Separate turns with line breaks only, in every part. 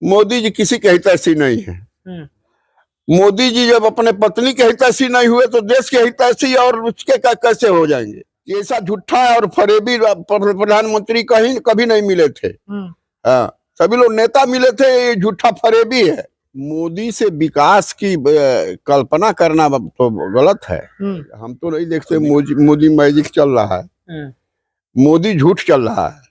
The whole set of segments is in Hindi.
मोदी जी किसी के हितैषी नहीं है। मोदी जी जब अपने पत्नी के हितैषी नहीं हुए तो देश के हितैषी और उसके कैसे हो जाएंगे। ऐसा झूठा और फरेबी प्रधानमंत्री कहीं कभी नहीं मिले थे। हाँ, सभी लोग नेता मिले थे, ये झूठा फरेबी है। मोदी से विकास की कल्पना करना तो गलत है। हम तो नहीं देखते मोदी मैजिक चल रहा है, मोदी झूठ चल रहा है।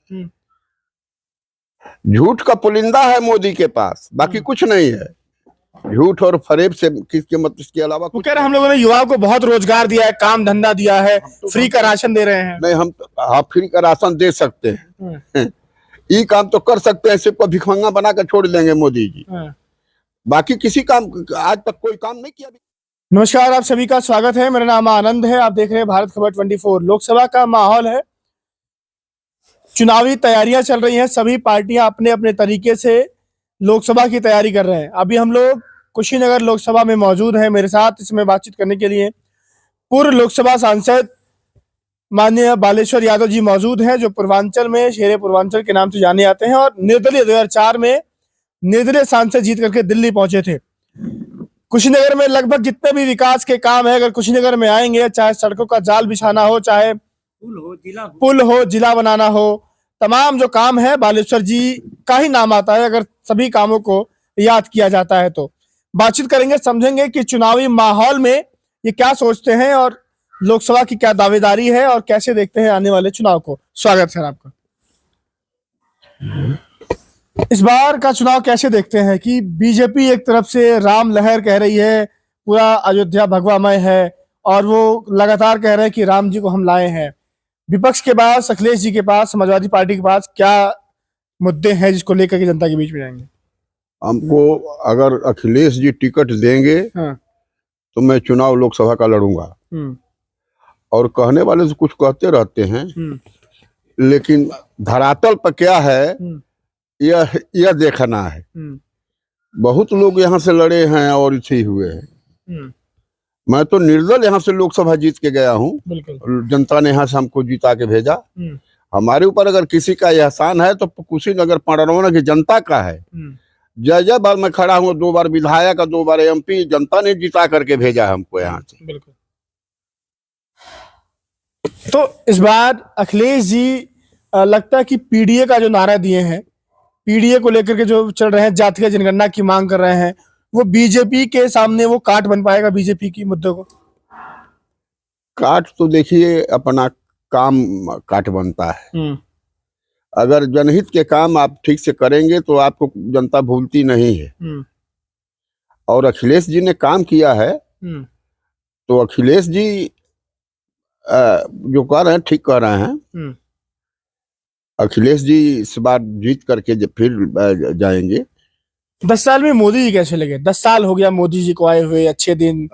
झूठ का पुलिंदा है मोदी के पास, बाकी कुछ नहीं है। झूठ और फरेब से किसके मत इसके अलावा
कुछ। कह रहे हम लोगों ने युवाओं को बहुत रोजगार दिया है, काम धंधा दिया है, फ्री का राशन दे रहे हैं।
नहीं, हम फ्री का राशन दे सकते हैं, ये काम तो कर सकते हैं। सबको भिखमंगा बना कर छोड़ देंगे मोदी जी, बाकी किसी काम आज तक कोई काम नहीं किया।
नमस्कार, आप सभी का स्वागत है। मेरा नाम आनंद है। आप देख रहे हैं भारत खबर 24। लोकसभा का माहौल है, चुनावी तैयारियां चल रही हैं। सभी पार्टियां अपने अपने तरीके से लोकसभा की तैयारी कर रहे हैं। अभी हम लोग कुशीनगर लोकसभा में मौजूद हैं। मेरे साथ इसमें बातचीत करने के लिए पूर्व लोकसभा सांसद माननीय बालेश्वर यादव जी मौजूद हैं, जो पूर्वांचल में शेरे पूर्वांचल के नाम से जाने जाते हैं और निर्दलीय 2004 में निर्दलीय सांसद जीत करके दिल्ली पहुंचे थे। कुशीनगर में लगभग जितने भी विकास के काम है, अगर कुशीनगर में आएंगे, चाहे सड़कों का जाल बिछाना हो, चाहे पुल हो, जिला बनाना हो, तमाम जो काम है बालेश्वर जी का ही नाम आता है अगर सभी कामों को याद किया जाता है। तो बातचीत करेंगे, समझेंगे कि चुनावी माहौल में ये क्या सोचते हैं और लोकसभा की क्या दावेदारी है और कैसे देखते हैं आने वाले चुनाव को। स्वागत सर आपका। इस बार का चुनाव कैसे देखते हैं कि बीजेपी एक तरफ से राम लहर कह रही है, पूरा अयोध्या भगवामय है, और वो लगातार कह रहे हैं कि राम जी को हम लाए हैं। विपक्ष के पास, अखिलेश जी के पास, समाजवादी पार्टी के पास क्या मुद्दे हैं जिसको लेकर के जनता के बीच में जाएंगे?
हमको अगर अखिलेश जी टिकट देंगे तो मैं चुनाव लोकसभा का लड़ूंगा। और कहने वाले से कुछ कहते रहते हैं, लेकिन धरातल पर क्या है यह देखना है। बहुत लोग यहाँ से लड़े हैं और इसे हुए हैं। मैं तो निर्दल यहाँ से लोकसभा जीत के गया हूँ, जनता ने यहाँ से हमको जीता के भेजा। हमारे ऊपर अगर किसी का एहसान है तो कुशीनगर पड़रौना की जनता का है। जय बार मैं खड़ा हूँ, 2 बार विधायक, 2 बार MP, जनता ने जीता करके भेजा हमको यहाँ से।
बिल्कुल। तो इस बार अखिलेश जी लगता है कि PDA का जो नारा दिए हैं, PDA को लेकर के जो चल रहे हैं, जातीय जनगणना की मांग कर रहे हैं, वो बीजेपी के सामने वो काट बन पाएगा बीजेपी की मुद्दों को?
काट तो देखिए अपना काम काट बनता है। अगर जनहित के काम आप ठीक से करेंगे तो आपको जनता भूलती नहीं है। और अखिलेश जी ने काम किया है, तो अखिलेश जी जो कर रहे हैं ठीक कर रहे हैं। अखिलेश जी इस बार जीत करके जब फिर जाएंगे।
10 साल में मोदी जी कैसे लगे? 10 साल हो गया मोदी जी को आए हुए, अच्छे दिन,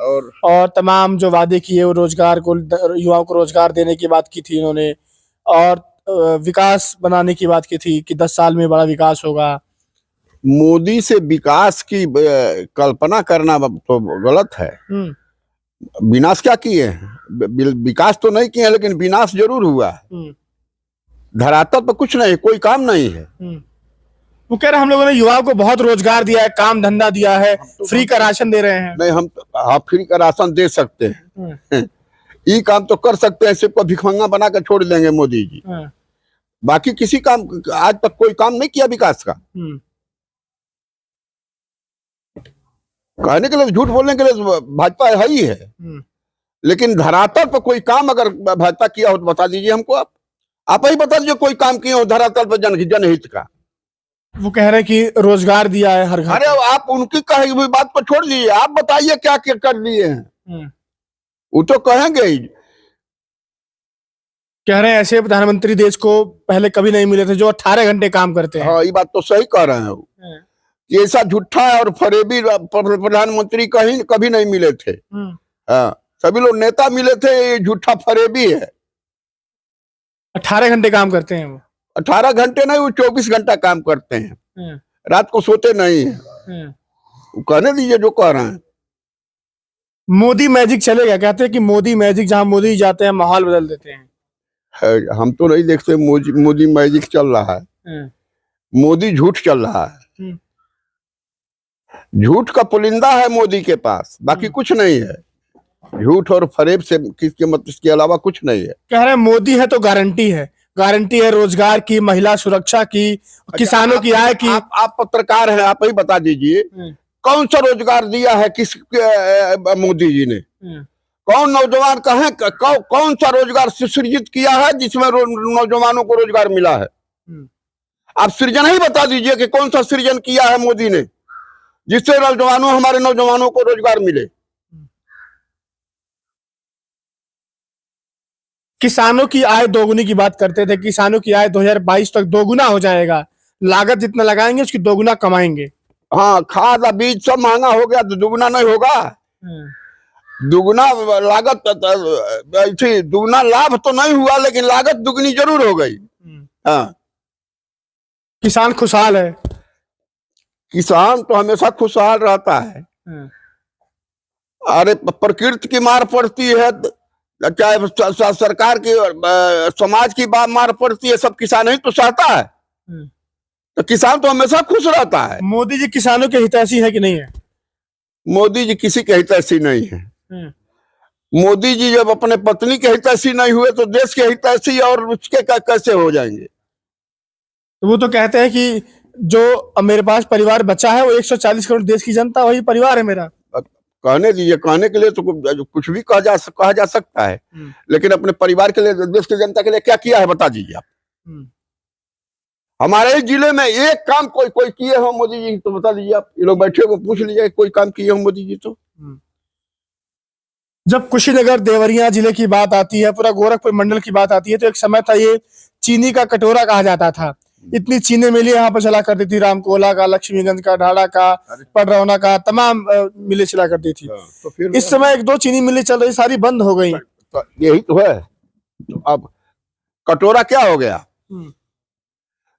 और तमाम जो वादे किए वो रोजगार को, युवाओं को रोजगार देने की बात की थी उन्होंने, और विकास बनाने की बात की थी कि 10 साल में बड़ा विकास होगा।
मोदी से विकास की कल्पना करना तो गलत है। विनाश क्या किए हैं? विकास तो नहीं किए, लेकिन विनाश जरूर हुआ है। धरातल पर कुछ नहीं, कोई काम नहीं है।
वो कह रहे हम लोगों ने युवाओं को बहुत रोजगार दिया है, काम धंधा दिया है, फ्री का राशन दे रहे हैं।
नहीं, हम फ्री का राशन दे सकते हैं, ये काम तो कर सकते हैं। सबको भिखमंगा बना कर छोड़ देंगे मोदी जी, बाकी किसी काम आज तक कोई काम नहीं किया विकास का। कहने के लिए, झूठ बोलने के लिए भाजपा है ही है, लेकिन धरातल पर कोई काम अगर भाजपा किया हो तो बता दीजिए हमको। आप ही बता दीजिए कोई काम किया हो धरातल पर जनहित का।
वो कह रहे हैं कि रोजगार दिया है हर घर।
अरे आप उनकी कही हुई बात को छोड़ दीजिए, आप बताइए क्या क्या कर दिए हैं। वो तो कहेंगे ही।
कह रहे हैं ऐसे प्रधानमंत्री देश को पहले कभी नहीं मिले थे जो 18 घंटे काम करते हैं।
हाँ, ये बात तो सही कह रहे हैं। ये ऐसा झूठा और फरेबी प्रधानमंत्री कहीं कभी नहीं मिले थे। हाँ, सभी लोग नेता मिले थे, ये झूठा फरेबी है।
18 घंटे काम करते हैं वो।
18 घंटे नहीं, वो 24 घंटा काम करते हैं, रात को सोते नहीं है। कहने दीजिए जो कह रहे हैं।
मोदी मैजिक चलेगा? कहते हैं कि मोदी मैजिक, जहां मोदी जाते हैं माहौल बदल देते हैं।
हम तो नहीं देखते मोदी मैजिक चल रहा है, मोदी झूठ चल रहा है। झूठ का पुलिंदा है मोदी के पास, बाकी कुछ नहीं है। झूठ और फरेब से किसके मत इसके अलावा कुछ नहीं है।
कह रहे हैं मोदी है तो गारंटी है, गारंटी है रोजगार की, महिला सुरक्षा की, किसानों की आय की।
आप पत्रकार हैं, आप ही बता दीजिए कौन सा रोजगार दिया है किस मोदी जी ने? कौन नौजवान का है, कौन सा रोजगार सृजित किया है जिसमें नौजवानों को रोजगार मिला है? आप सृजन ही बता दीजिए कि कौन सा सृजन किया है मोदी ने जिससे हमारे नौजवानों को रोजगार मिले।
किसानों की आय दोगुनी की बात करते थे, किसानों की आय 2022 तक दोगुना हो जाएगा, लागत जितना लगाएंगे उसकी दोगुना कमाएंगे।
हाँ, खाद बीज सब महंगा हो गया तो दुगुना नहीं होगा? दुगुना लागत, दुगुना लाभ तो नहीं हुआ लेकिन लागत दुगनी जरूर हो गई। हाँ,
किसान खुशहाल है?
किसान तो हमेशा खुशहाल रहता है। अरे प्रकृति की मार पड़ती है, चाहे सरकार की, समाज की मार पड़ती है, सब किसान ही तो सहता है। तो किसान तो हमेशा खुश रहता है।
मोदी जी किसानों के हितैषी है कि नहीं है?
मोदी जी किसी के हितैषी नहीं है। मोदी जी जब अपने पत्नी के हितैषी नहीं हुए तो देश के हितैषी और उसके कैसे हो जाएंगे?
तो वो तो कहते हैं कि जो मेरे पास परिवार बचा है वो 140 करोड़ देश की जनता, वही परिवार है मेरा।
कहने दीजिए, कहने के लिए तो कुछ भी कहा जा सकता है, लेकिन अपने परिवार के लिए, देश की जनता के लिए क्या किया है बता दीजिए आप। हमारे जिले में एक काम कोई किए हो मोदी जी तो बता दीजिए आप। ये लोग बैठे हो पूछ लीजिए कोई काम किए हो मोदी जी तो।
जब कुशीनगर देवरिया जिले की बात आती है, पूरा गोरखपुर मंडल की बात आती है, तो एक समय था ये चीनी का कटोरा कहा जाता था। इतनी चीनी मिलें यहाँ पर चला करती थी, रामकोला का, लक्ष्मीगंज का, ढाड़ा का, पडरौना का, तमाम मिलें चला करती थी। तो फिर इस समय 1-2 चीनी मिलें चल रही, सारी बंद हो गई।
तो यही तो है। तो अब कटोरा क्या हो गया?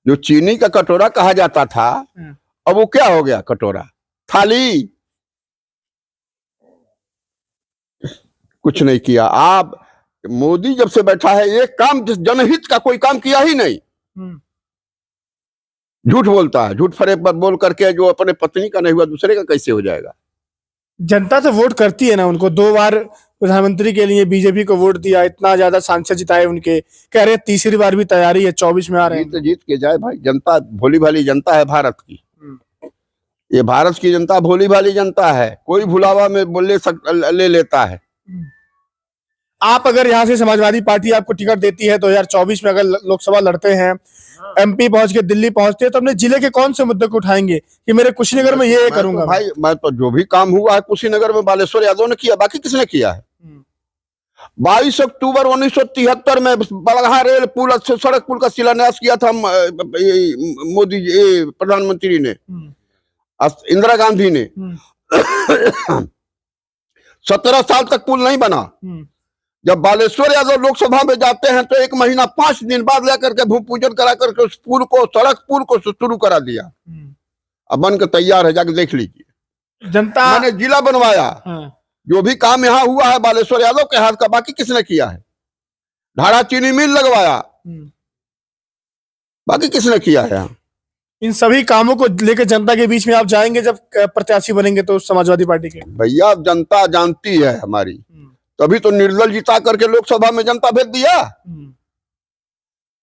जो चीनी का कटोरा कहा जाता था अब वो क्या हो गया? कटोरा, थाली। कुछ नहीं किया। आप मोदी जब से बैठा है एक काम, जनहित का कोई काम किया ही नहीं। झूठ बोलता है, झूठ फरेब बोल करके जो अपने पत्नी का नहीं हुआ दूसरे का कैसे हो जाएगा?
जनता तो वोट करती है ना उनको, 2 बार प्रधानमंत्री के लिए बीजेपी को वोट दिया, इतना ज्यादा सांसद जिताए उनके, कह रहे तीसरी बार भी तैयारी है, 24 में आ रहे हैं।
जीत के जाए भाई। जनता भोली भाली जनता है भारत की। ये भारत की जनता भोली भाली जनता है, कोई भुलावा में ले लेता है।
आप अगर यहाँ से समाजवादी पार्टी आपको टिकट देती है 2024 में, अगर लोकसभा लड़ते हैं, एमपी पहुंच के दिल्ली पहुंचते हैं, तो अपने जिले के कौन से मुद्दे को उठाएंगे कि मेरे कुशीनगर में ये करूंगा?
भाई मैं तो जो भी काम हुआ है कुशीनगर में बालेश्वर यादव ने किया, बाकी किसने किया है? 22 अक्टूबर 1973 में बलगहा रेल पुल, सड़क पुल का शिलान्यास किया था मोदी जी, प्रधानमंत्री ने, इंदिरा गांधी ने। 17 साल तक पुल नहीं बना। जब बालेश्वर यादव लोकसभा में जाते हैं तो 1 महीना 5 दिन बाद लेकर के भूमि पूजन करा करके उस पुल को, सड़क पुल को शुरू करा दिया। अब बन के तैयार है, जाके देख लीजिए।
जनता,
मैंने जिला बनवाया। जो भी काम यहाँ हुआ है बालेश्वर यादव के हाथ का, बाकी किसने किया है? ढाड़ा चीनी मिल लगवाया, बाकी किसने किया है?
इन सभी कामों को लेकर जनता के बीच में आप जाएंगे जब प्रत्याशी बनेंगे तो समाजवादी पार्टी के?
भैया जनता जानती है हमारी, तभी तो निर्दल जिता करके लोकसभा में जनता भेज दिया।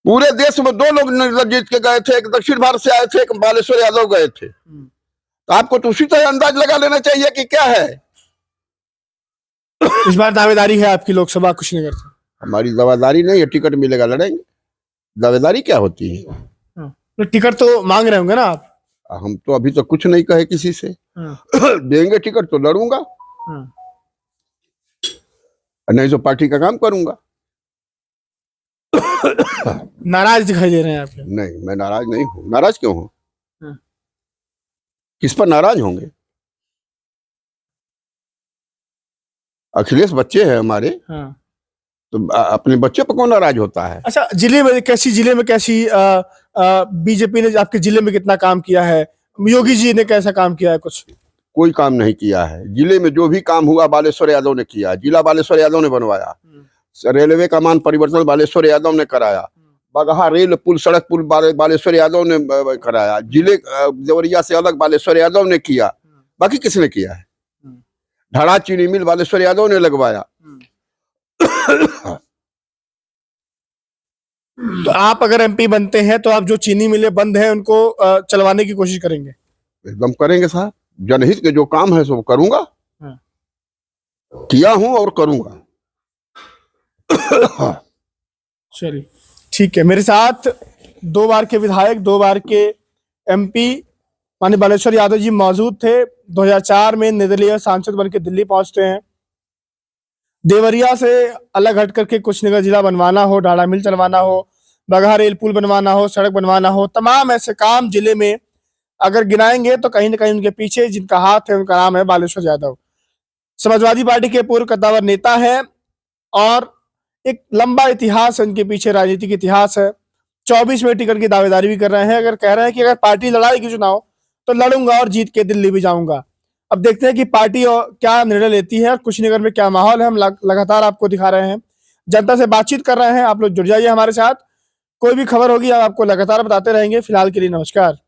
पूरे देश में 2 लोग निर्दल जीत के गए थे, एक दक्षिण भारत से आए थे, एक बालेश्वर यादव गए थे। तो आपको तो उसी तरह अंदाज लगा लेना चाहिए कि क्या है।
इस बार दावेदारी है आपकी लोकसभा कुशीनगर से?
हमारी दावेदारी नहीं है, टिकट मिलेगा लड़ेंगे। दावेदारी क्या होती है?
तो टिकट तो मांग रहे होंगे ना आप?
हम तो अभी तक कुछ नहीं कहे किसी से। देंगे टिकट तो लड़ूंगा, नहीं तो पार्टी का काम करूंगा।
नाराज दिखाई दे रहे हैं आप?
नहीं, मैं नाराज नहीं हूं। नाराज क्यों हूं? किस पर नाराज होंगे? अखिलेश बच्चे हैं हमारे, तो अपने बच्चे पर कौन नाराज होता है?
अच्छा, जिले में कैसी बीजेपी ने आपके जिले में कितना काम किया है? योगी जी ने कैसा काम किया है? कुछ
कोई काम नहीं किया है। जिले में जो भी काम हुआ बालेश्वर यादव ने किया। जिला बालेश्वर यादव ने बनवाया, रेलवे का मान परिवर्तन बालेश्वर यादव ने कराया, बगहा रेल पुल, सड़क पुल बालेश्वर यादव ने कराया, जिले देवरिया से अलग बालेश्वर यादव ने किया, बाकी किसने किया है? ढाड़ा चीनी मिल बालेश्वर यादव ने लगवाया।
तो आप अगर एमपी बनते हैं तो आप जो चीनी मिलें बंद हैं उनको चलवाने की कोशिश करेंगे?
एकदम करेंगे साहब, जनहित के जो काम है सब करूंगा, किया हूं और करूंगा।
चलिए ठीक है। मेरे साथ 2 बार के विधायक, 2 बार के एमपी माननीय बालेश्वर यादव जी मौजूद थे। 2004 में निर्दलीय सांसद बनकर दिल्ली पहुंचते हैं। देवरिया से अलग हट करके कुशीनगर जिला बनवाना हो, ढाड़ा मिल चलवाना हो, बगहा रेल पुल बनवाना हो, सड़क बनवाना हो, तमाम ऐसे काम जिले में अगर गिनाएंगे तो कहीं ना कहीं उनके पीछे जिनका हाथ है उनका नाम है बालेश्वर यादव। समाजवादी पार्टी के पूर्व कद्दावर नेता है और एक लंबा इतिहास है उनके पीछे, राजनीतिक इतिहास है। 24 में टिकट की दावेदारी भी कर रहे हैं। अगर कह रहे हैं कि अगर पार्टी लड़ाएगी चुनाव तो लड़ूंगा और जीत के दिल्ली भी जाऊंगा। अब देखते हैं कि पार्टी क्या निर्णय लेती है और कुशीनगर में क्या माहौल है। हम लगातार आपको दिखा रहे हैं, जनता से बातचीत कर रहे हैं। आप लोग जुड़ जाइए हमारे साथ, कोई भी खबर होगी आपको लगातार बताते रहेंगे। फिलहाल के लिए नमस्कार।